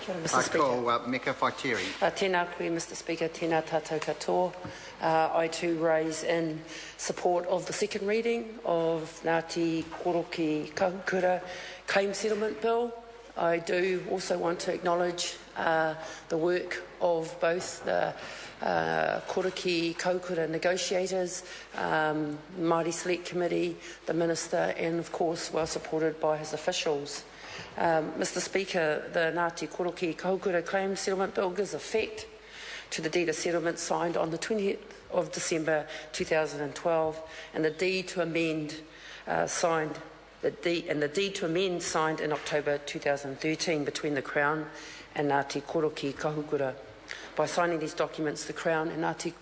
Mr. Speaker. Ko Meka Whaitiri. Tēnā koe, Mr. Speaker, tēnā tātou katoa. I too raise in support of the second reading of Ngati Koroki Kahukura Claim Settlement Bill. I do also want to acknowledge the work of both the Koroki Kahukura negotiators, Māori Select Committee, the Minister, and of course well supported by his officials. Mr. Speaker, the Ngati Koroki Kahukura Claim Settlement Bill gives effect to the deed of settlement signed on the 20th of December 2012 and the deed to amend signed in October 2013 between the Crown and Ngati Koroki Kahukura. By signing these documents, the Crown and Ngati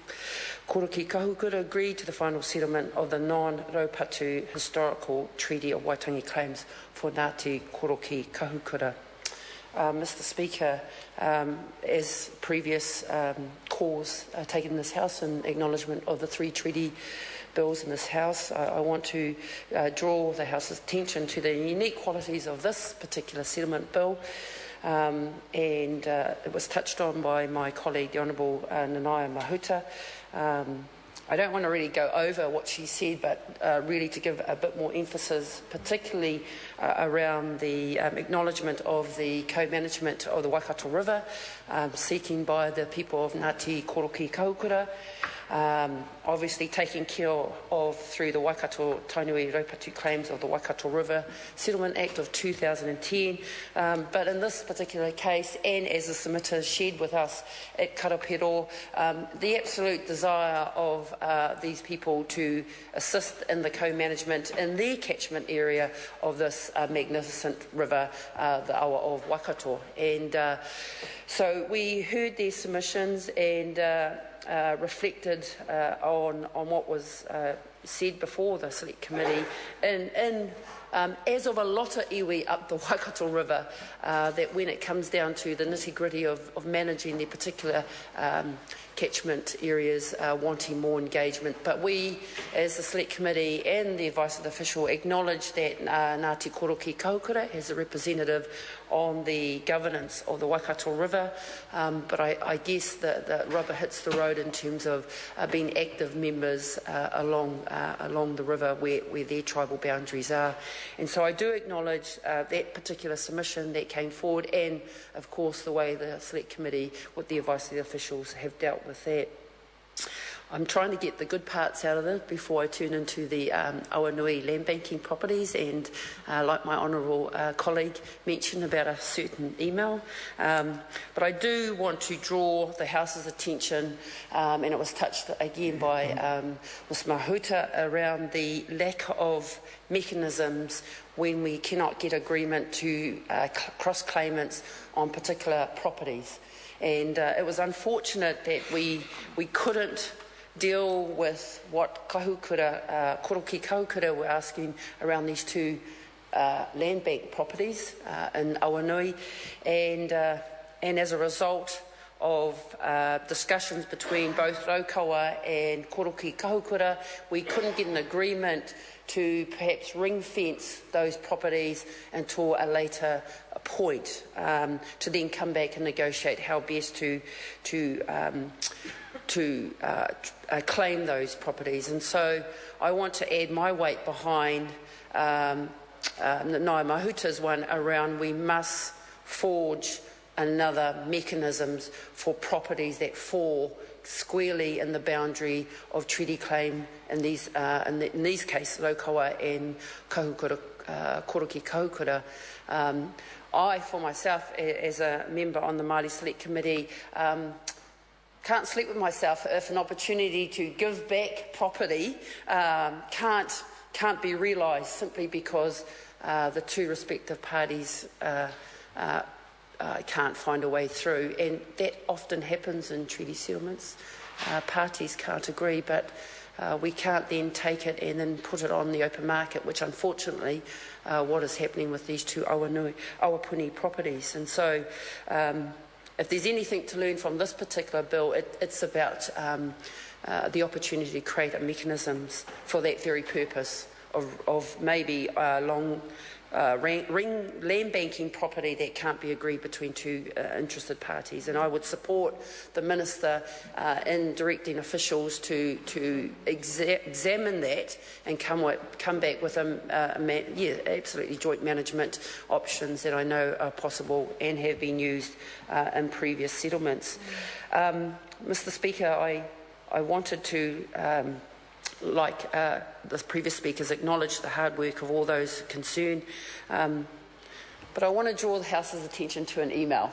Koroki Kahukura agreed to the final settlement of the non-Raupatu historical Treaty of Waitangi claims for Ngati Koroki Kahukura. Mr. Speaker, as previous calls taken in this House in acknowledgement of the three treaty bills in this House, I want to draw the House's attention to the unique qualities of this particular settlement bill. It was touched on by my colleague, the Honourable Nanaia Mahuta. I don't want to really go over what she said, but really to give a bit more emphasis, particularly around the acknowledgement of the co-management of the Waikato River, seeking by the people of Ngati Koroki Kahukura, obviously taking care of through the Waikato Tainui Raupatu claims of the Waikato River Settlement Act of 2010. But in this particular case, and as the submitter shared with us at Karapiro, the absolute desire of these people to assist in the co-management in their catchment area of this magnificent river, the Awa of Waikato. And so we heard their submissions and reflected on what was said before the Select Committee as of a lot of iwi up the Waikato River, that when it comes down to the nitty-gritty of managing their particular catchment areas, wanting more engagement. But we, as the Select Committee and the advice of the official, acknowledge that Ngati Koroki Kahukura has a representative on the governance of the Waikato River, but I guess the rubber hits the road in terms of being active members along the river where their tribal boundaries are. And so I do acknowledge that particular submission that came forward and, of course, the way the Select Committee, with the advice of the officials, have dealt with that. I'm trying to get the good parts out of it before I turn into the Awanui land banking properties and, like my honourable colleague mentioned about a certain email. But I do want to draw the House's attention, and it was touched again by Ms Mahuta, around the lack of mechanisms when we cannot get agreement to cross-claimants on particular properties. And it was unfortunate that we couldn't deal with what Koroki Kahukura were asking around these two land bank properties in Awanui, and as a result of discussions between both Raukawa and Koroki Kahukura, we couldn't get an agreement to perhaps ring-fence those properties until a later point, to then come back and negotiate how best to claim those properties. And so I want to add my weight behind Nai Mahuta's one around we must forge another mechanisms for properties that fall squarely in the boundary of treaty claim in these cases, Raukawa and Koroki Kahukura. I, for myself, as a member on the Māori Select Committee, can't sleep with myself if an opportunity to give back property can't be realised simply because the two respective parties can't find a way through. And that often happens in treaty settlements. Parties can't agree, but we can't then take it and then put it on the open market, which unfortunately what is happening with these two Awapuni properties. And so if there's anything to learn from this particular bill, it's about the opportunity to create a mechanisms for that very purpose of maybe long land banking property that can't be agreed between two interested parties. And I would support the Minister in directing officials to examine that and come back with absolutely joint management options that I know are possible and have been used in previous settlements. Mr. Speaker, I wanted to, like the previous speakers, acknowledge the hard work of all those concerned. But I want to draw the House's attention to an email,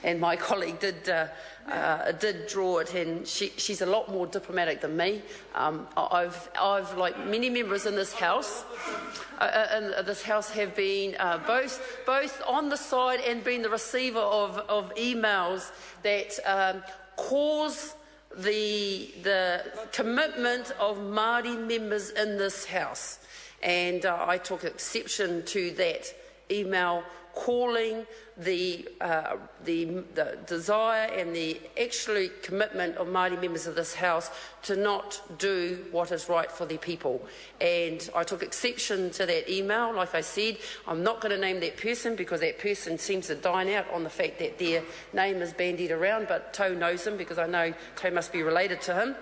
and my colleague did draw it, and she's a lot more diplomatic than me. I've like many members in this House, have been both on the side and been the receiver of emails that cause the commitment of Māori members in this House, and I took exception to that email calling the desire and the actual commitment of Māori members of this House to not do what is right for their people. And I took exception to that email. Like I said, I'm not going to name that person because that person seems to dine out on the fact that their name is bandied around, but Tau knows him because I know Tau must be related to him.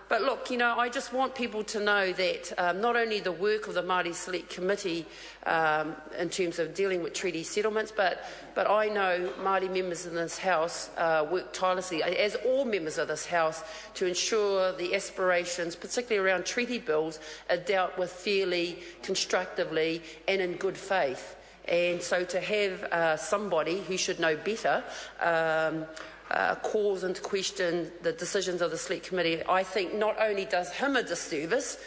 But look, I just want people to know that not only the work of the Māori Select Committee in terms of dealing with treaty settlements, but I know Māori members in this House work tirelessly, as all members of this House, to ensure the aspirations, particularly around treaty bills, are dealt with fairly, constructively and in good faith. And so to have somebody who should know better calls into question the decisions of the Select Committee, I think not only does him a disservice,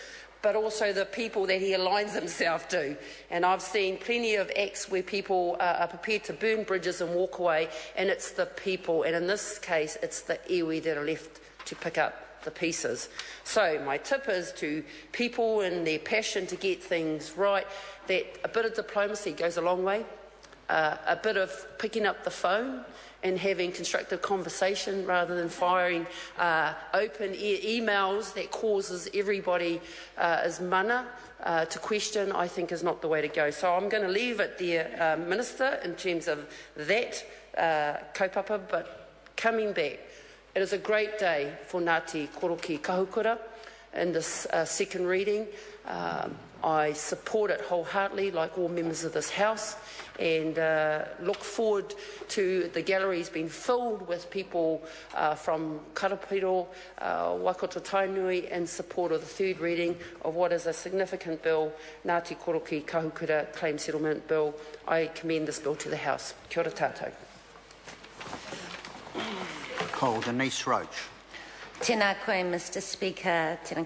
but also the people that he aligns himself to. And I've seen plenty of acts where people are prepared to burn bridges and walk away, and it's the people, and in this case, it's the iwi that are left to pick up the pieces. So my tip is to people and their passion to get things right, that a bit of diplomacy goes a long way, a bit of picking up the phone and having constructive conversation rather than firing open emails that causes everybody as mana to question, I think is not the way to go. So I'm going to leave it there, Minister, in terms of that kaupapa, but coming back, it is a great day for Ngati, Koroki, Kahukura in this second reading. I support it wholeheartedly, like all members of this House, and look forward to the galleries being filled with people from Karapiro, Waikato Tainui, in support of the third reading of what is a significant bill, Ngati Koroki Kahukura Claim Settlement Bill. I commend this bill to the House. Kia ora tātou. Denise Roach. Tēnā koe, Mr. Speaker. Tēnā